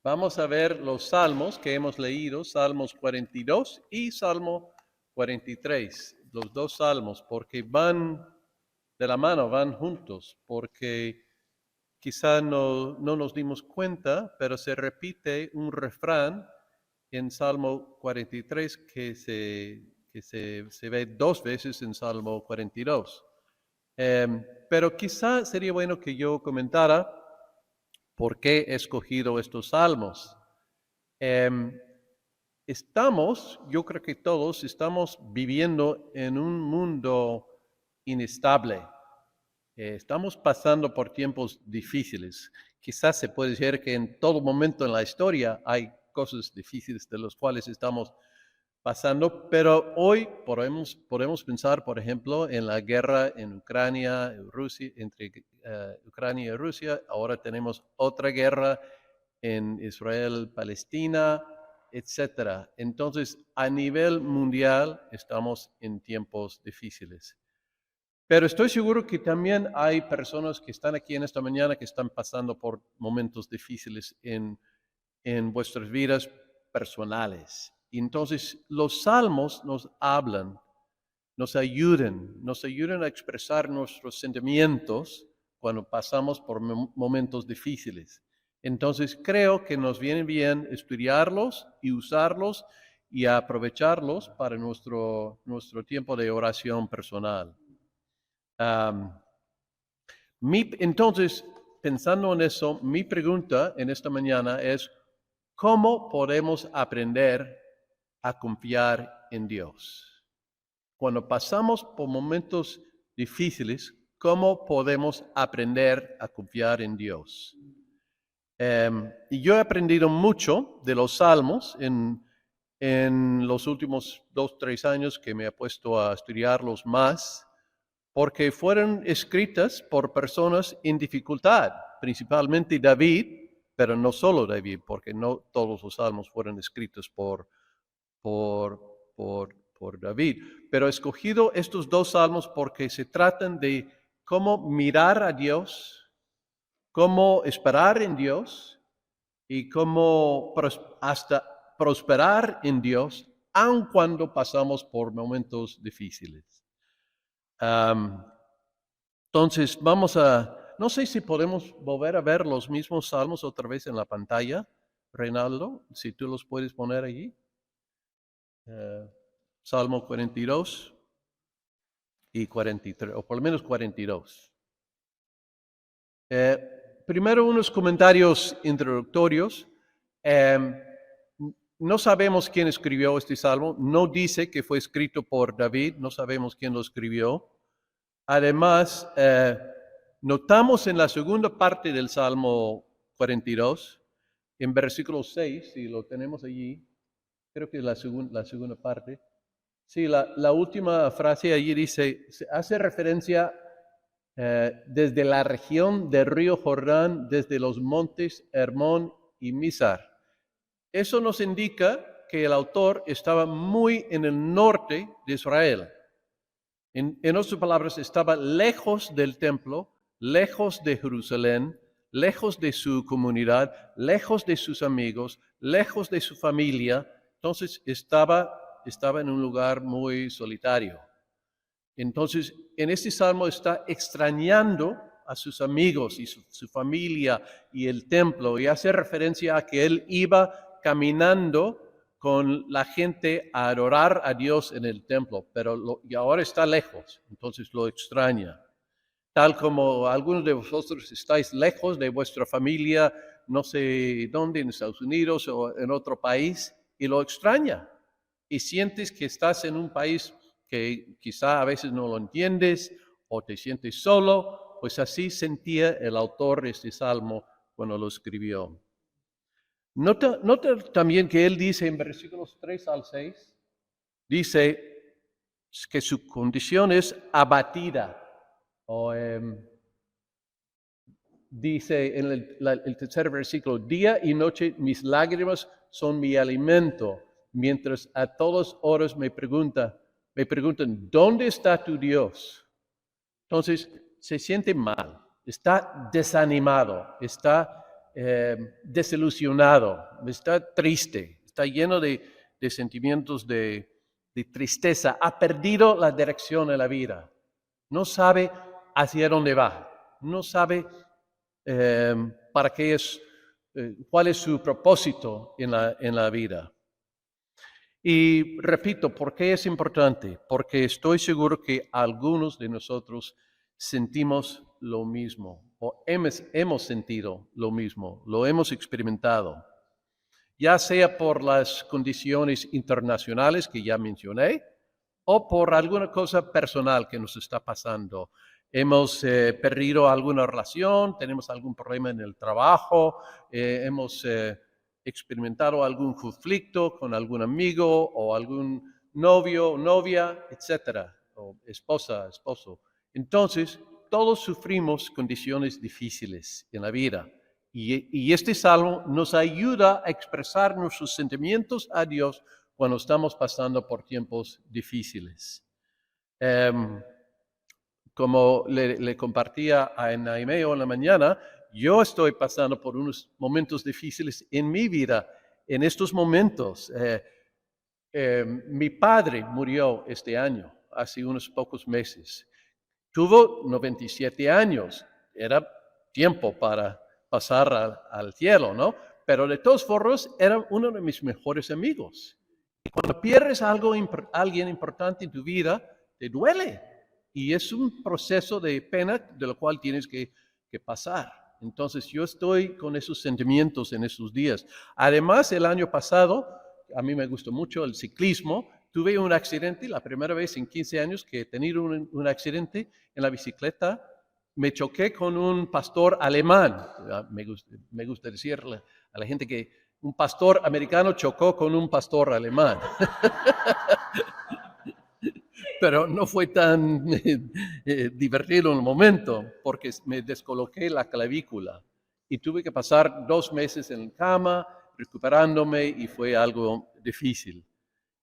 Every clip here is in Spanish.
Vamos a ver los salmos que hemos leído, Salmos 42 y Salmo 43, los dos salmos, porque van de la mano, van juntos, porque quizá no nos dimos cuenta, pero se repite un refrán en Salmo 43 que se ve dos veces en Salmo 42. Pero quizá sería bueno que yo comentara por qué he escogido estos salmos. Yo creo que todos estamos viviendo en un mundo inestable. Estamos pasando por tiempos difíciles. Quizás se puede decir que en todo momento en la historia hay cosas difíciles de las cuales estamos pasando, pero hoy podemos pensar, por ejemplo, en la guerra en Ucrania, Rusia, entre Ucrania y Rusia. Ahora tenemos otra guerra en Israel, Palestina, etcétera. Entonces, a nivel mundial estamos en tiempos difíciles. Pero estoy seguro que también hay personas que están aquí en esta mañana que están pasando por momentos difíciles en vuestras vidas personales. Y entonces los salmos nos hablan, nos ayudan a expresar nuestros sentimientos cuando pasamos por momentos difíciles. Entonces creo que nos viene bien estudiarlos y usarlos y aprovecharlos para nuestro tiempo de oración personal. Entonces, pensando en eso, mi pregunta en esta mañana es, ¿cómo podemos aprender a confiar en Dios? Cuando pasamos por momentos difíciles, ¿cómo podemos aprender a confiar en Dios? Y yo he aprendido mucho de los salmos en los últimos 2-3 años que me he puesto a estudiarlos más, porque fueron escritas por personas en dificultad, principalmente David, pero no solo David, porque no todos los salmos fueron escritos por David. Pero he escogido estos dos salmos porque se tratan de cómo mirar a Dios, cómo esperar en Dios y cómo hasta prosperar en Dios, aun cuando pasamos por momentos difíciles. Entonces, no sé si podemos volver a ver los mismos salmos otra vez en la pantalla, Reinaldo, si tú los puedes poner allí. Salmo 42 y 43, o por lo menos 42. Primero unos comentarios introductorios. No sabemos quién escribió este salmo, no dice que fue escrito por David, no sabemos quién lo escribió. Además, notamos en la segunda parte del Salmo 42, en versículo 6, si lo tenemos allí, creo que es la segunda parte. Sí, la última frase allí dice, hace referencia desde la región del río Jordán, desde los montes Hermón y Mizar. Eso nos indica que el autor estaba muy en el norte de Israel. En otras palabras, estaba lejos del templo, lejos de Jerusalén, lejos de su comunidad, lejos de sus amigos, lejos de su familia. Entonces estaba en un lugar muy solitario. Entonces, en este salmo está extrañando a sus amigos y su familia y el templo, y hace referencia a que él iba caminando con la gente a adorar a Dios en el templo, y ahora está lejos, entonces lo extraña. Tal como algunos de vosotros estáis lejos de vuestra familia, no sé dónde, en Estados Unidos o en otro país, y lo extraña. Y sientes que estás en un país que quizá a veces no lo entiendes o te sientes solo, pues así sentía el autor de este salmo cuando lo escribió. Nota también que él dice en versículos 3 al 6, dice que su condición es abatida. Dice en el tercer versículo, día y noche mis lágrimas son mi alimento, mientras a todas horas me preguntan, ¿dónde está tu Dios? Entonces se siente mal, está desanimado, está desilusionado, está triste, está lleno de sentimientos de tristeza, ha perdido la dirección de la vida, no sabe hacia dónde va, no sabe para qué es, cuál es su propósito en la vida. Y repito, ¿por qué es importante? Porque estoy seguro que algunos de nosotros sentimos lo mismo o hemos sentido lo mismo, lo hemos experimentado, ya sea por las condiciones internacionales que ya mencioné o por alguna cosa personal que nos está pasando. Hemos perdido alguna relación, tenemos algún problema en el trabajo, hemos experimentado algún conflicto con algún amigo o algún novio, novia, etcétera, o esposa, esposo. Entonces, todos sufrimos condiciones difíciles en la vida. Y este salmo nos ayuda a expresar nuestros sentimientos a Dios cuando estamos pasando por tiempos difíciles. Como le compartía a Naime en la mañana, yo estoy pasando por unos momentos difíciles en mi vida. En estos momentos, mi padre murió este año, hace unos pocos meses. Tuvo 97 años, era tiempo para pasar al cielo, ¿no? Pero de todas formas, era uno de mis mejores amigos. Y cuando pierdes alguien importante en tu vida, te duele. Y es un proceso de pena de lo cual tienes que pasar. Entonces, yo estoy con esos sentimientos en esos días. Además, el año pasado, a mí me gustó mucho el ciclismo. Tuve un accidente, la primera vez en 15 años que he tenido un accidente en la bicicleta. Me choqué con un pastor alemán. Me gusta decirle a la gente que un pastor americano chocó con un pastor alemán. Pero no fue tan divertido en el momento porque me descoloqué la clavícula y tuve que pasar 2 meses en cama recuperándome y fue algo difícil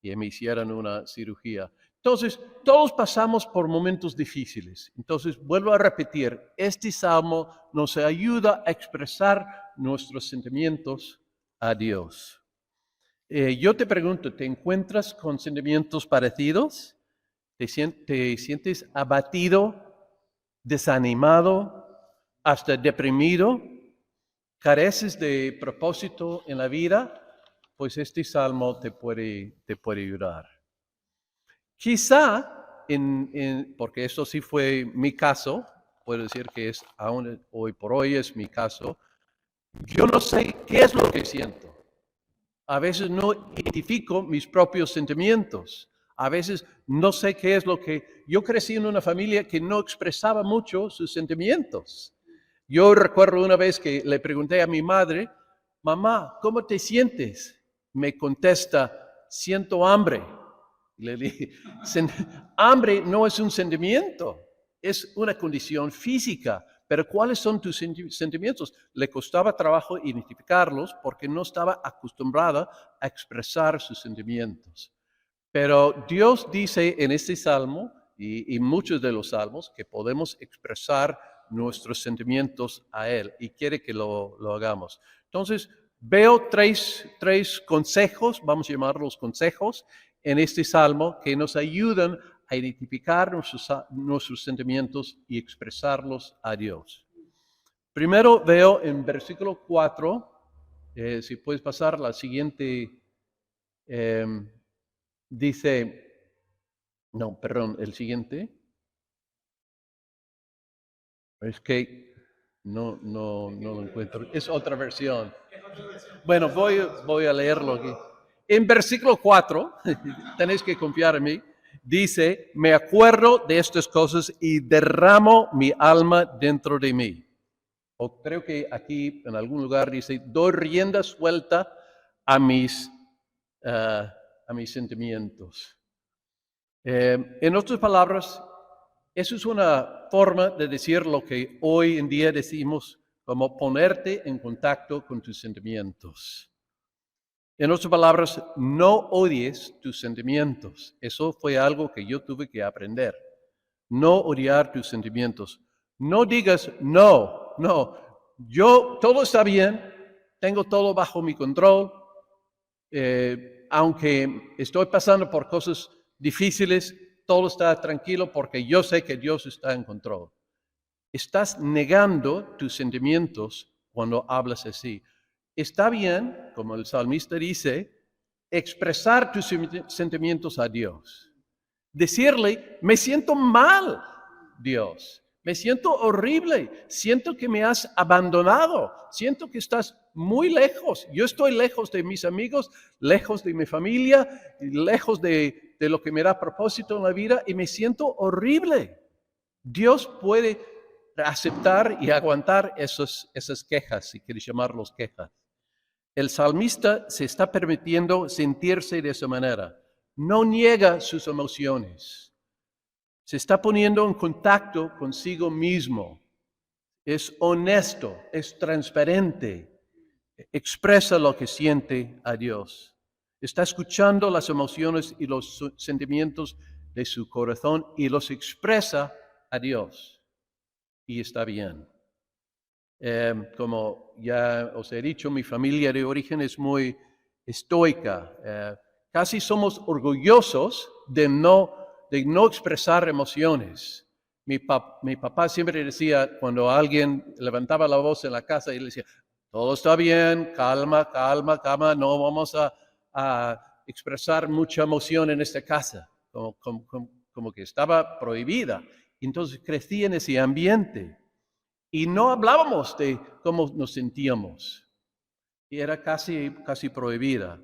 y me hicieron una cirugía. Entonces, todos pasamos por momentos difíciles. Entonces, vuelvo a repetir, este salmo nos ayuda a expresar nuestros sentimientos a Dios. Yo te pregunto, ¿te encuentras con sentimientos parecidos? ¿Te sientes abatido, desanimado, hasta deprimido? ¿Careces de propósito en la vida? Pues este salmo te puede ayudar. Quizá, porque eso sí fue mi caso, puedo decir que es aún hoy por hoy es mi caso, yo no sé qué es lo que siento. A veces no identifico mis propios sentimientos. A veces no sé qué es lo que... Yo crecí en una familia que no expresaba mucho sus sentimientos. Yo recuerdo una vez que le pregunté a mi madre, mamá, ¿cómo te sientes? Me contesta, siento hambre. Le dije, hambre no es un sentimiento, es una condición física. Pero ¿cuáles son tus sentimientos? Le costaba trabajo identificarlos porque no estaba acostumbrada a expresar sus sentimientos. Pero Dios dice en este salmo y muchos de los salmos que podemos expresar nuestros sentimientos a Él y quiere que lo hagamos. Entonces, veo tres consejos, vamos a llamarlos consejos, en este salmo que nos ayudan a identificar nuestros sentimientos y expresarlos a Dios. Primero veo en versículo 4, si puedes pasar la siguiente, dice, no, perdón, el siguiente. Es que no lo encuentro. Es otra versión. Bueno, voy a leerlo aquí. En versículo 4, tenéis que confiar en mí, dice, me acuerdo de estas cosas y derramo mi alma dentro de mí. O creo que aquí en algún lugar dice, doy rienda suelta a mis sentimientos. En otras palabras, eso es una forma de decir lo que hoy en día decimos como ponerte en contacto con tus sentimientos. En otras palabras, no odies tus sentimientos. Eso fue algo que yo tuve que aprender. No odiar tus sentimientos. No digas no, todo está bien, tengo todo bajo mi control, aunque estoy pasando por cosas difíciles, todo está tranquilo porque yo sé que Dios está en control. Estás negando tus sentimientos cuando hablas así. Está bien, como el salmista dice, expresar tus sentimientos a Dios. Decirle, me siento mal, Dios. Me siento horrible. Siento que me has abandonado. Siento que estás muy lejos. Yo estoy lejos de mis amigos, lejos de mi familia, lejos de lo que me da propósito en la vida y me siento horrible. Dios puede aceptar y aguantar esas quejas, si quieres llamarlos quejas. El salmista se está permitiendo sentirse de esa manera. No niega sus emociones. Se está poniendo en contacto consigo mismo. Es honesto, es transparente. Expresa lo que siente a Dios. Está escuchando las emociones y los sentimientos de su corazón y los expresa a Dios. Y está bien. Como ya os he dicho, mi familia de origen es muy estoica. Casi somos orgullosos de no expresar emociones. Mi papá siempre decía, cuando alguien levantaba la voz en la casa, y le decía, todo está bien, calma, calma, calma, no vamos a expresar mucha emoción en esta casa, como que estaba prohibida. Entonces crecí en ese ambiente. Y no hablábamos de cómo nos sentíamos. Y era casi prohibida.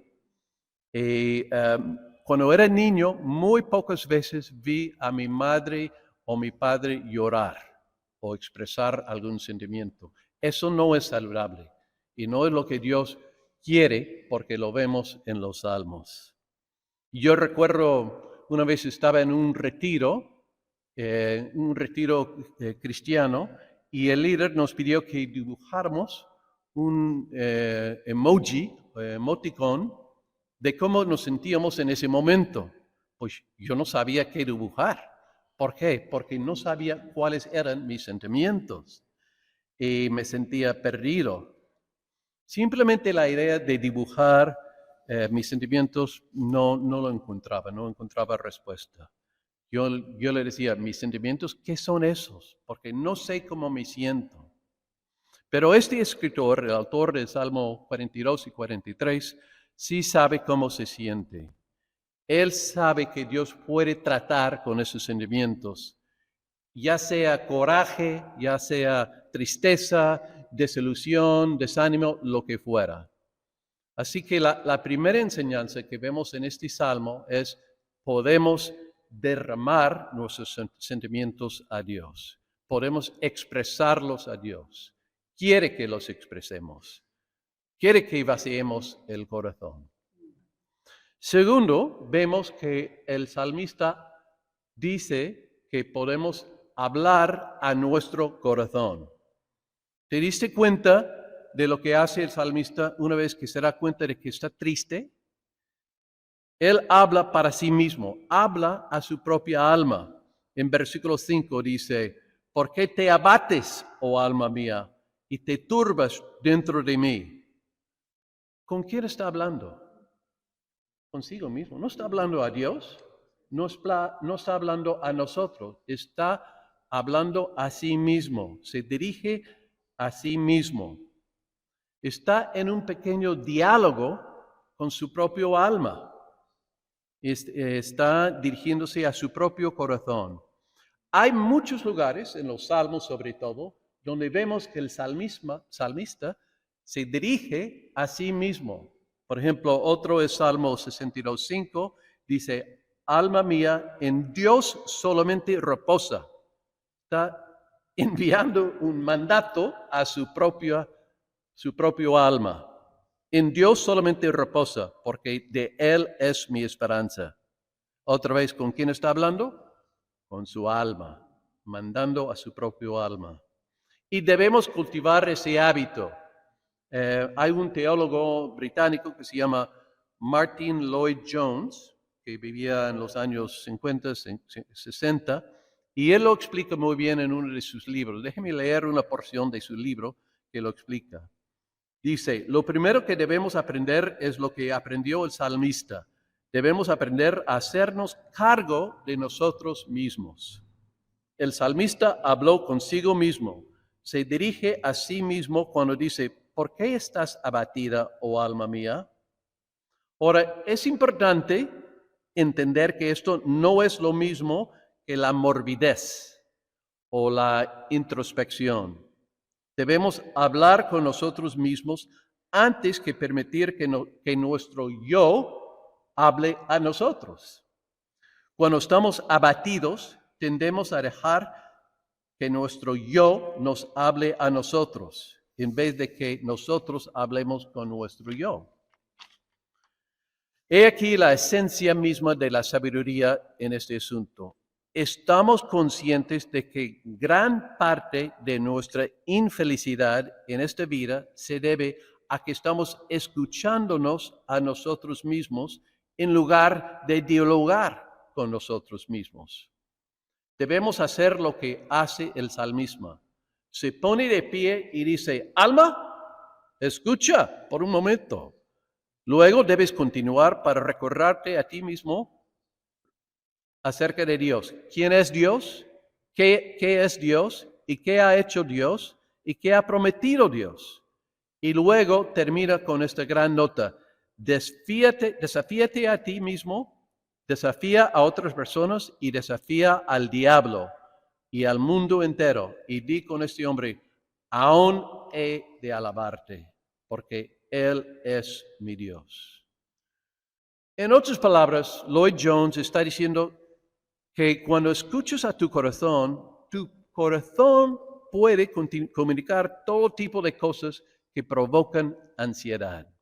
Y cuando era niño, muy pocas veces vi a mi madre o mi padre llorar o expresar algún sentimiento. Eso no es saludable. Y no es lo que Dios quiere porque lo vemos en los salmos. Yo recuerdo una vez estaba en un retiro cristiano, y el líder nos pidió que dibujáramos un emoji, emoticón, de cómo nos sentíamos en ese momento. Pues yo no sabía qué dibujar. ¿Por qué? Porque no sabía cuáles eran mis sentimientos y me sentía perdido. Simplemente la idea de dibujar mis sentimientos no lo encontraba, no encontraba respuesta. Yo le decía, mis sentimientos, ¿qué son esos? Porque no sé cómo me siento. Pero este escritor, el autor del Salmo 42 y 43, sí sabe cómo se siente. Él sabe que Dios puede tratar con esos sentimientos, ya sea coraje, ya sea tristeza, desilusión, desánimo, lo que fuera. Así que la primera enseñanza que vemos en este salmo es, podemos derramar nuestros sentimientos a Dios. Podemos expresarlos a Dios. Quiere que los expresemos. Quiere que vaciemos el corazón. Segundo, vemos que el salmista dice que podemos hablar a nuestro corazón. ¿Te diste cuenta de lo que hace el salmista una vez que se da cuenta de que está triste? Él habla para sí mismo, habla a su propia alma. En versículo 5 dice, ¿por qué te abates, oh alma mía, y te turbas dentro de mí? ¿Con quién está hablando? Consigo mismo. No está hablando a Dios, no está hablando a nosotros, está hablando a sí mismo, se dirige a sí mismo. Está en un pequeño diálogo con su propio alma. Está dirigiéndose a su propio corazón. Hay muchos lugares, en los salmos sobre todo, donde vemos que el salmista se dirige a sí mismo. Por ejemplo, otro es Salmo 62:5, dice, alma mía, en Dios solamente reposa. Está enviando un mandato a su propio alma. En Dios solamente reposa, porque de Él es mi esperanza. Otra vez, ¿con quién está hablando? Con su alma, mandando a su propio alma. Y debemos cultivar ese hábito. Hay un teólogo británico que se llama Martin Lloyd Jones, que vivía en los años 50, 60, y él lo explica muy bien en uno de sus libros. Déjeme leer una porción de su libro, que que lo explica. Dice, lo primero que debemos aprender es lo que aprendió el salmista. Debemos aprender a hacernos cargo de nosotros mismos. El salmista habló consigo mismo. Se dirige a sí mismo cuando dice, ¿por qué estás abatida, oh alma mía? Ahora, es importante entender que esto no es lo mismo que la morbidez o la introspección. Debemos hablar con nosotros mismos antes que permitir que nuestro yo hable a nosotros. Cuando estamos abatidos, tendemos a dejar que nuestro yo nos hable a nosotros, en vez de que nosotros hablemos con nuestro yo. He aquí la esencia misma de la sabiduría en este asunto. Estamos conscientes de que gran parte de nuestra infelicidad en esta vida se debe a que estamos escuchándonos a nosotros mismos en lugar de dialogar con nosotros mismos. Debemos hacer lo que hace el salmista. Se pone de pie y dice, alma, escucha por un momento. Luego debes continuar para recordarte a ti mismo acerca de Dios. ¿Quién es Dios? ¿Qué es Dios? ¿Y qué ha hecho Dios? ¿Y qué ha prometido Dios? Y luego termina con esta gran nota. Desafíate a ti mismo, desafía a otras personas y desafía al diablo y al mundo entero. Y di con este hombre, aún he de alabarte, porque Él es mi Dios. En otras palabras, Lloyd Jones está diciendo que cuando escuchas a tu corazón puede comunicar todo tipo de cosas que provocan ansiedad.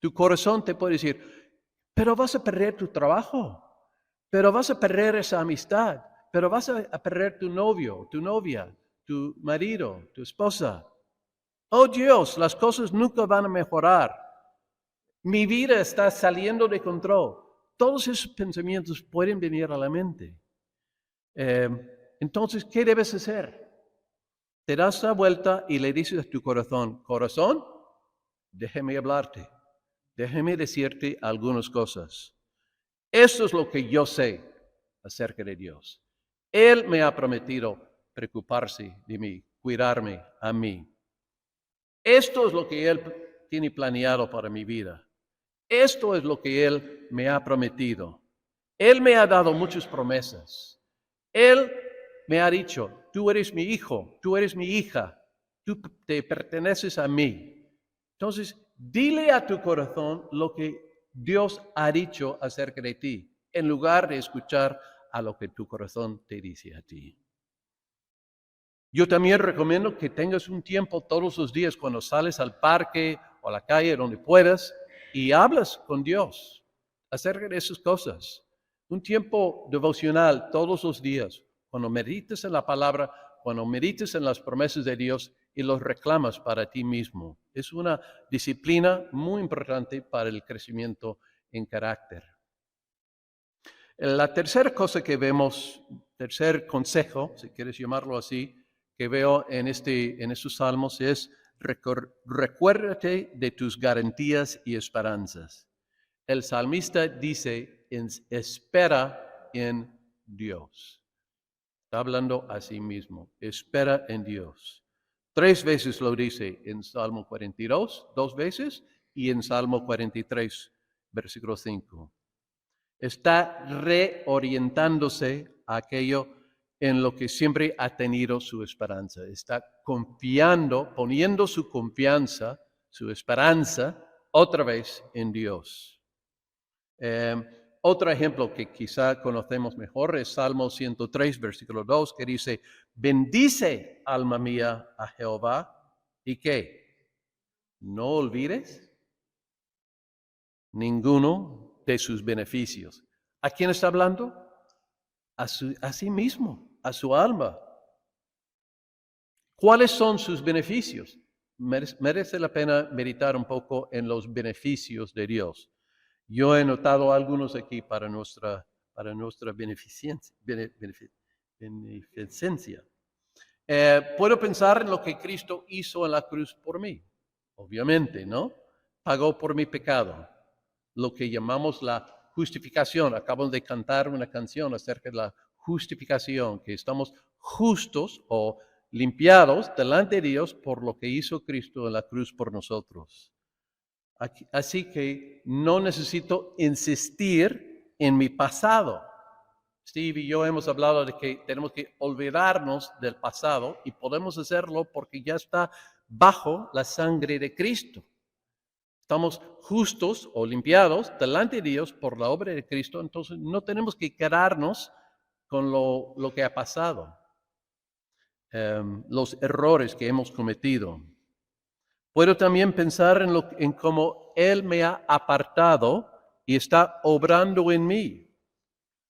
Tu corazón te puede decir, pero vas a perder tu trabajo, pero vas a perder esa amistad, pero vas a perder tu novio, tu novia, tu marido, tu esposa. Oh Dios, las cosas nunca van a mejorar. Mi vida está saliendo de control. Todos esos pensamientos pueden venir a la mente. Entonces, ¿qué debes hacer? Te das la vuelta y le dices a tu corazón, corazón, déjame hablarte, déjame decirte algunas cosas. Esto es lo que yo sé acerca de Dios. Él me ha prometido preocuparse de mí, cuidarme a mí. Esto es lo que Él tiene planeado para mi vida. Esto es lo que Él me ha prometido. Él me ha dado muchas promesas. Él me ha dicho, tú eres mi hijo, tú eres mi hija, tú te perteneces a mí. Entonces, dile a tu corazón lo que Dios ha dicho acerca de ti, en lugar de escuchar a lo que tu corazón te dice a ti. Yo también recomiendo que tengas un tiempo todos los días cuando sales al parque o a la calle, donde puedas, y hablas con Dios acerca de esas cosas. Un tiempo devocional todos los días, cuando medites en la palabra, cuando medites en las promesas de Dios y los reclamas para ti mismo. Es una disciplina muy importante para el crecimiento en carácter. La tercera cosa que vemos, tercer consejo, si quieres llamarlo así, que veo en estos salmos es recuérdate de tus garantías y esperanzas. El salmista dice, espera en Dios. Está hablando a sí mismo, espera en Dios. 3 veces lo dice en Salmo 42, 2 veces, y en Salmo 43, versículo 5. Está reorientándose a aquello en lo que siempre ha tenido su esperanza. Está confiando, poniendo su confianza, su esperanza, otra vez en Dios. Otro ejemplo que quizá conocemos mejor es Salmo 103, versículo 2, que dice, bendice, alma mía, a Jehová, ¿y qué? No olvides ninguno de sus beneficios. ¿A quién está hablando? A sí mismo, a su alma. ¿Cuáles son sus beneficios? Merece la pena meditar un poco en los beneficios de Dios. Yo he notado algunos aquí para nuestra beneficencia. Puedo pensar en lo que Cristo hizo en la cruz por mí, obviamente, ¿no? Pagó por mi pecado, lo que llamamos la justificación. Acabamos de cantar una canción acerca de la justificación, que estamos justos o limpiados delante de Dios por lo que hizo Cristo en la cruz por nosotros. Así que no necesito insistir en mi pasado. Steve y yo hemos hablado de que tenemos que olvidarnos del pasado y podemos hacerlo porque ya está bajo la sangre de Cristo. Estamos justos o limpiados delante de Dios por la obra de Cristo, entonces no tenemos que quedarnos con lo que ha pasado, los errores que hemos cometido. Puedo también pensar en cómo Él me ha apartado y está obrando en mí.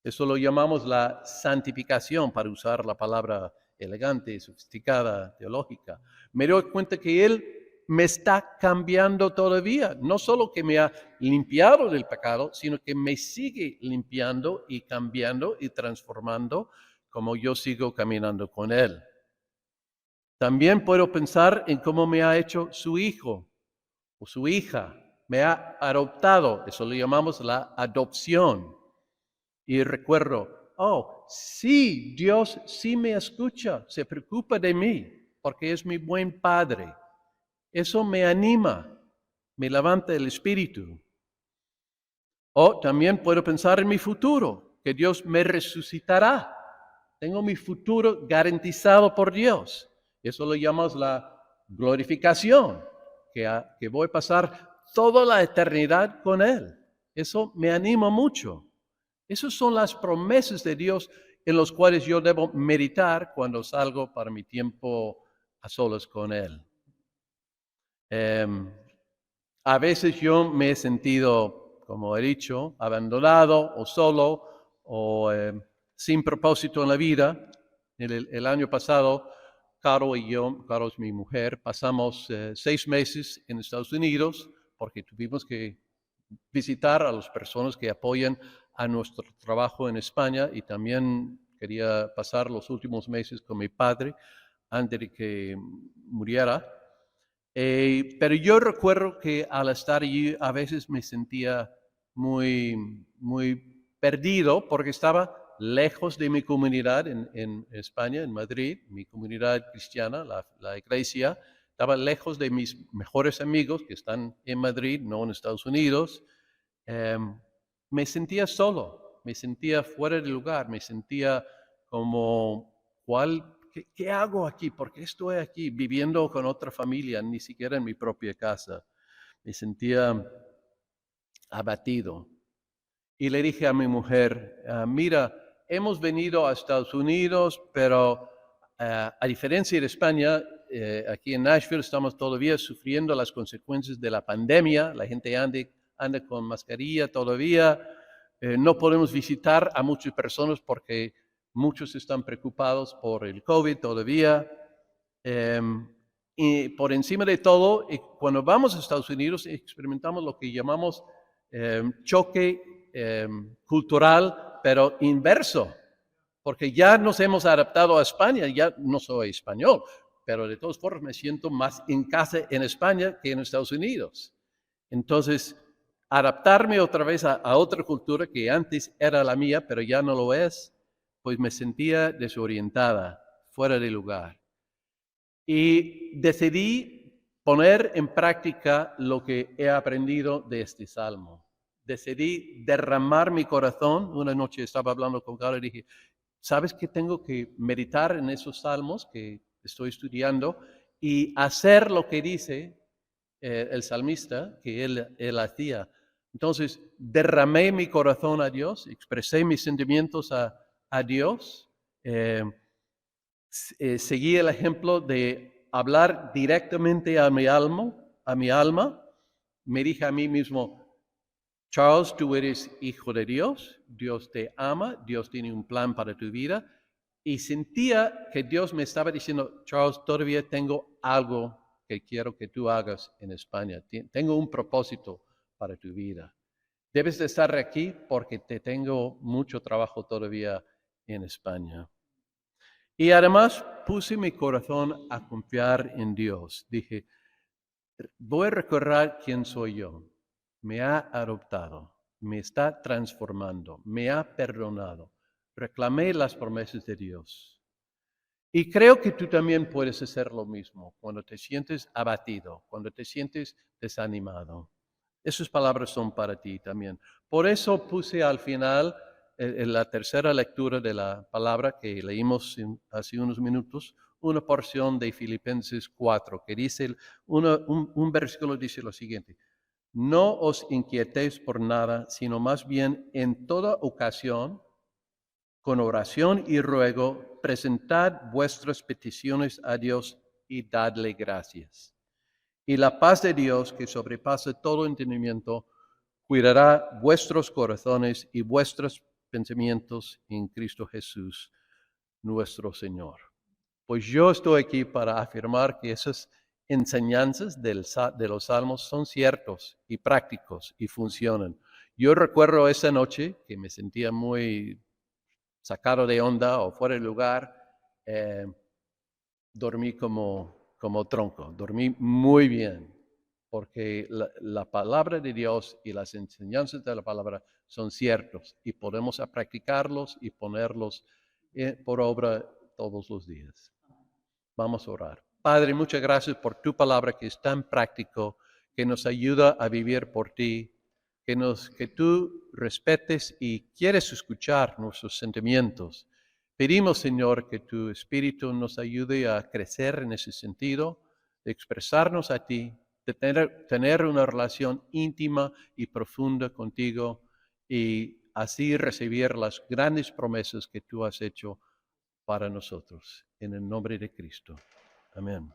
Eso lo llamamos la santificación, para usar la palabra elegante, sofisticada, teológica. Me doy cuenta que Él me está cambiando todavía. No solo que me ha limpiado del pecado, sino que me sigue limpiando y cambiando y transformando como yo sigo caminando con Él. También puedo pensar en cómo me ha hecho su hijo o su hija. Me ha adoptado. Eso lo llamamos la adopción. Y recuerdo, oh, sí, Dios sí me escucha, se preocupa de mí, porque es mi buen Padre. Eso me anima, me levanta el espíritu. O también puedo pensar en mi futuro, que Dios me resucitará. Tengo mi futuro garantizado por Dios. Eso lo llamamos la glorificación, que voy a pasar toda la eternidad con Él. Eso me anima mucho. Esas son las promesas de Dios en las cuales yo debo meditar cuando salgo para mi tiempo a solas con Él. A veces yo me he sentido, como he dicho, abandonado o solo o sin propósito en la vida. El año pasado, Caro y yo, Caro es mi mujer, pasamos 6 meses en Estados Unidos porque tuvimos que visitar a las personas que apoyan a nuestro trabajo en España y también quería pasar los últimos meses con mi padre antes de que muriera. Pero yo recuerdo que al estar allí a veces me sentía muy perdido porque estaba lejos de mi comunidad en España, en Madrid, mi comunidad cristiana, la iglesia. Estaba lejos de mis mejores amigos que están en Madrid, no en Estados Unidos. Me sentía solo, me sentía fuera de lugar, me sentía como, ¿qué hago aquí? ¿Por qué estoy aquí viviendo con otra familia, ni siquiera en mi propia casa? Me sentía abatido. Y le dije a mi mujer, mira, hemos venido a Estados Unidos, pero a diferencia de España, aquí en Nashville estamos todavía sufriendo las consecuencias de la pandemia. La gente anda con mascarilla todavía. No podemos visitar a muchas personas porque muchos están preocupados por el COVID todavía. Y por encima de todo, cuando vamos a Estados Unidos, experimentamos lo que llamamos choque cultural, pero inverso, porque ya nos hemos adaptado a España, ya no soy español, pero de todas formas me siento más en casa en España que en Estados Unidos. Entonces, adaptarme otra vez a otra cultura que antes era la mía, pero ya no lo es, pues me sentía desorientada, fuera de lugar. Y decidí poner en práctica lo que he aprendido de este salmo. Decidí derramar mi corazón. Una noche estaba hablando con Carlos y dije, ¿sabes que tengo que meditar en esos salmos que estoy estudiando y hacer lo que dice el salmista que él hacía? Entonces, derramé mi corazón a Dios, expresé mis sentimientos a Dios. Seguí el ejemplo de hablar directamente a mi alma. Me dije a mí mismo, Charles, tú eres hijo de Dios, Dios te ama, Dios tiene un plan para tu vida. Y sentía que Dios me estaba diciendo, Charles, todavía tengo algo que quiero que tú hagas en España. Tengo un propósito para tu vida. Debes de estar aquí porque te tengo mucho trabajo todavía en España. Y además puse mi corazón a confiar en Dios. Dije, voy a recordar quién soy yo. Me ha adoptado, me está transformando, me ha perdonado. Reclamé las promesas de Dios. Y creo que tú también puedes hacer lo mismo cuando te sientes abatido, cuando te sientes desanimado. Esas palabras son para ti también. Por eso puse al final, en la tercera lectura de la palabra que leímos hace unos minutos, una porción de Filipenses 4, que dice, un versículo dice lo siguiente: no os inquietéis por nada, sino más bien en toda ocasión, con oración y ruego, presentad vuestras peticiones a Dios y dadle gracias. Y la paz de Dios, que sobrepasa todo entendimiento, cuidará vuestros corazones y vuestros pensamientos en Cristo Jesús, nuestro Señor. Pues yo estoy aquí para afirmar que esas enseñanzas de los salmos son ciertos y prácticos y funcionan. Yo recuerdo esa noche que me sentía muy sacado de onda o fuera de lugar, eh, dormí como tronco, dormí muy bien, porque la palabra de Dios y las enseñanzas de la palabra son ciertos y podemos practicarlos y ponerlos por obra todos los días. Vamos a orar. Padre, muchas gracias por tu palabra que es tan práctico, que nos ayuda a vivir por ti, que tú respetes y quieres escuchar nuestros sentimientos. Pedimos, Señor, que tu Espíritu nos ayude a crecer en ese sentido, de expresarnos a ti, de tener una relación íntima y profunda contigo y así recibir las grandes promesas que tú has hecho para nosotros. En el nombre de Cristo. Amén.